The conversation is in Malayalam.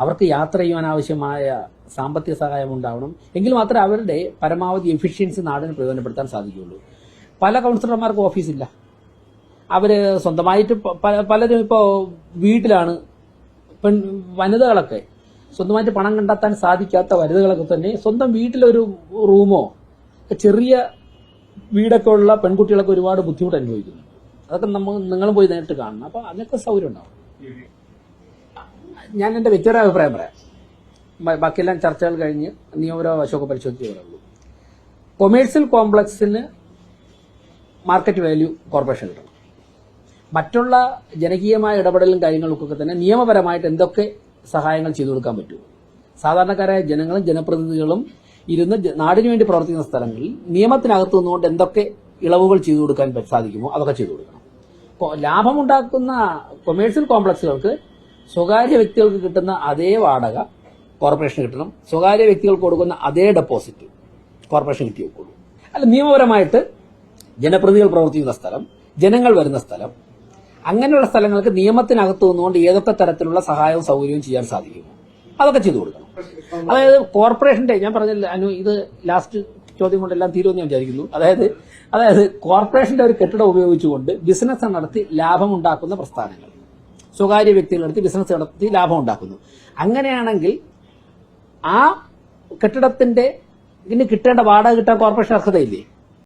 അവർക്ക് യാത്ര ചെയ്യാൻ ആവശ്യമായ സാമ്പത്തിക സഹായം ഉണ്ടാവണം. എങ്കിൽ മാത്രമേ അവരുടെ പരമാവധി എഫിഷ്യൻസി നാടിന് പ്രയോജനപ്പെടുത്താൻ സാധിക്കുകയുള്ളൂ. പല കൗൺസിലർമാർക്കും ഓഫീസില്ല. അവര് സ്വന്തമായിട്ട് പലരും ഇപ്പോൾ വീട്ടിലാണ്. വനിതകളൊക്കെ സ്വന്തമായിട്ട് പണം കണ്ടെത്താൻ സാധിക്കാത്ത വനിതകളൊക്കെ തന്നെ സ്വന്തം വീട്ടിലൊരു റൂമോ ചെറിയ വീടൊക്കെ ഉള്ള പെൺകുട്ടികളൊക്കെ ഒരുപാട് ബുദ്ധിമുട്ട് അനുഭവിക്കുന്നു. അതൊക്കെ നിങ്ങളും പോയി നേരിട്ട് കാണണം. അപ്പോൾ അതിനൊക്കെ സൗകര്യം ഉണ്ടാവും. ഞാൻ എൻ്റെ വ്യക്തിപരമായ അഭിപ്രായം പറയാം. ബാക്കിയെല്ലാം ചർച്ചകൾ കഴിഞ്ഞ് നിയമപരമായ വശമൊക്കെ പരിശോധിച്ചേ പറയുള്ളൂ. കൊമേഴ്സ്യൽ കോംപ്ലക്സിന് മാർക്കറ്റ് വാല്യൂ കോർപ്പറേഷൻ കിട്ടണം. മറ്റുള്ള ജനകീയമായ ഇടപെടലും കാര്യങ്ങൾക്കൊക്കെ തന്നെ നിയമപരമായിട്ട് എന്തൊക്കെ സഹായങ്ങൾ ചെയ്തു കൊടുക്കാൻ പറ്റും. സാധാരണക്കാരായ ജനങ്ങളും ജനപ്രതിനിധികളും ഇരുന്ന് നാടിനു വേണ്ടി പ്രവർത്തിക്കുന്ന സ്ഥലങ്ങളിൽ നിയമത്തിനകത്ത് നിന്നുകൊണ്ട് എന്തൊക്കെ ഇളവുകൾ ചെയ്തു കൊടുക്കാൻ സാധിക്കുമോ അതൊക്കെ ചെയ്തു കൊടുക്കണം. ലാഭമുണ്ടാക്കുന്ന കൊമേഴ്സ്യൽ കോംപ്ലക്സുകൾക്ക് സ്വകാര്യ വ്യക്തികൾക്ക് കിട്ടുന്ന അതേ വാടക കോർപ്പറേഷന് കിട്ടണം. സ്വകാര്യ വ്യക്തികൾക്ക് കൊടുക്കുന്ന അതേ ഡെപ്പോസിറ്റ് കോർപ്പറേഷൻ കിട്ടി വെക്കുള്ളൂ. അല്ല, നിയമപരമായിട്ട് ജനപ്രതിനിധികൾ പ്രവർത്തിക്കുന്ന സ്ഥലം, ജനങ്ങൾ വരുന്ന സ്ഥലം, അങ്ങനെയുള്ള സ്ഥലങ്ങൾക്ക് നിയമത്തിനകത്ത് നിന്നുകൊണ്ട് ഏതൊക്കെ തരത്തിലുള്ള സഹായവും സൗകര്യവും ചെയ്യാൻ സാധിക്കുമോ അതൊക്കെ ചെയ്തു കൊടുക്കണം. അതായത് കോർപ്പറേഷന്റെ, ഞാൻ പറഞ്ഞില്ല അനു, ഇത് ലാസ്റ്റ് ചോദ്യം കൊണ്ടെല്ലാം തീരുമെന്ന് ഞാൻ വിചാരിക്കുന്നു. അതായത് കോർപ്പറേഷന്റെ ഒരു കെട്ടിടം ഉപയോഗിച്ചുകൊണ്ട് ബിസിനസ് നടത്തി ലാഭമുണ്ടാക്കുന്ന പ്രസ്ഥാനങ്ങൾ, സ്വകാര്യ വ്യക്തികളെടുത്ത് ബിസിനസ് നടത്തി ലാഭം ഉണ്ടാക്കുന്നു. അങ്ങനെയാണെങ്കിൽ ആ കെട്ടിടത്തിന്റെ കിട്ടേണ്ട വാടക കിട്ടാൻ കോർപ്പറേഷൻ അർഹതയില്ലേ?